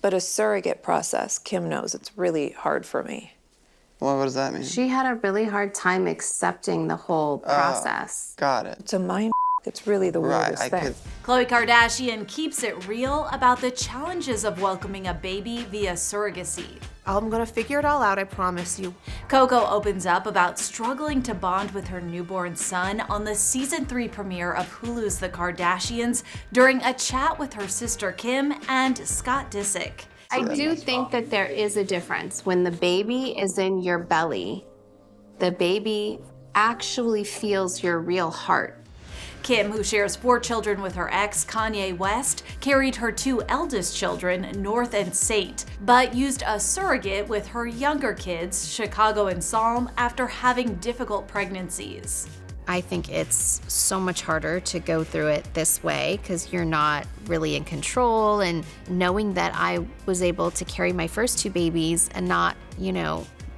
But a surrogate process, Kim knows it's really hard for me. Well, what does that mean? She had a really hard time accepting the whole process. Got it. It's a mind. It's really the weirdest thing. Khloe Kardashian keeps it real about the challenges of welcoming a baby via surrogacy. I'm gonna figure it all out, I promise you. Coco opens up about struggling to bond with her newborn son on the season 3 premiere of Hulu's The Kardashians during a chat with her sister Kim and Scott Disick. I do think that there is a difference. When the baby is in your belly, the baby actually feels your real heart. Kim, who shares 4 children with her ex, Kanye West, carried her 2 eldest children, North and Saint, but used a surrogate with her younger kids, Chicago and Psalm, after having difficult pregnancies. I think it's so much harder to go through it this way because you're not really in control, and knowing that I was able to carry my first 2 babies and not,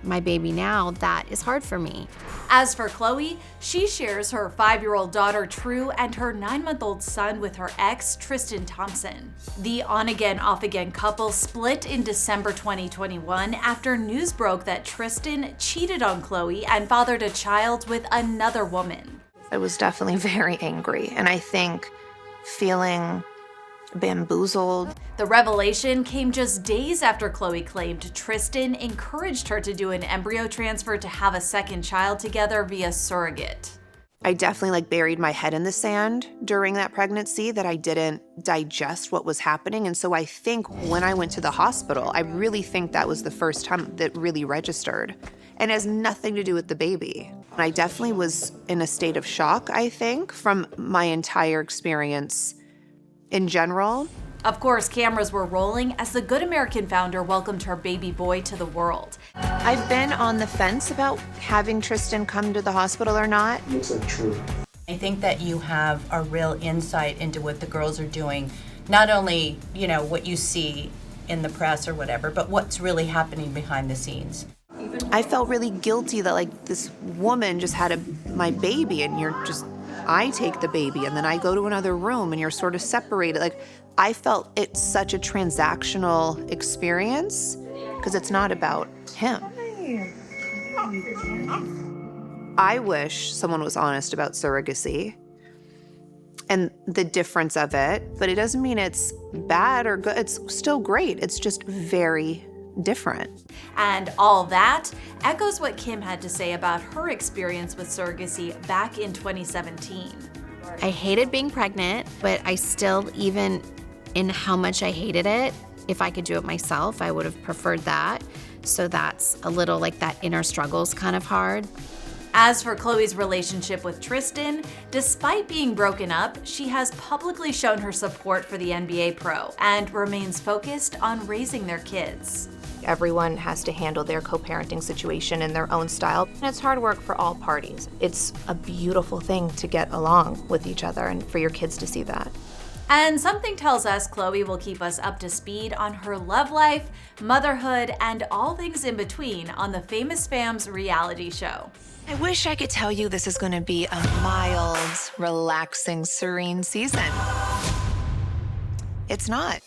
my baby now, that is hard for me. As for Khloe, she shares her 5-year-old daughter True and her 9-month-old son with her ex, Tristan Thompson. The on-again, off-again couple split in December 2021 after news broke that Tristan cheated on Khloe and fathered a child with another woman. I was definitely very angry, and I think feeling bamboozled. The revelation came just days after Khloe claimed Tristan encouraged her to do an embryo transfer to have a second child together via surrogate. I definitely buried my head in the sand during that pregnancy, that I didn't digest what was happening. And so I think when I went to the hospital, I really think that was the first time that really registered. And it has nothing to do with the baby. I definitely was in a state of shock, I think, from my entire experience in general. Of course, cameras were rolling as the Good American founder welcomed her baby boy to the world. I've been on the fence about having Tristan come to the hospital or not. Looks like True. I think that you have a real insight into what the girls are doing. Not only, what you see in the press or whatever, but what's really happening behind the scenes. I felt really guilty that this woman just had my baby, and I take the baby and then I go to another room and you're sort of separated. I felt it's such a transactional experience because it's not about him. I wish someone was honest about surrogacy and the difference of it, but it doesn't mean it's bad or good. It's still great. It's just very different. And all that echoes what Kim had to say about her experience with surrogacy back in 2017. I hated being pregnant, but I still, even in how much I hated it, if I could do it myself, I would have preferred that. So that's a little that inner struggle's kind of hard. As for Khloe's relationship with Tristan, despite being broken up, she has publicly shown her support for the NBA pro and remains focused on raising their kids. Everyone has to handle their co-parenting situation in their own style, and it's hard work for all parties. It's a beautiful thing to get along with each other and for your kids to see that. And something tells us Khloe will keep us up to speed on her love life, motherhood, and all things in between on the Famous Fam's reality show. I wish I could tell you this is going to be a mild, relaxing, serene season. It's not.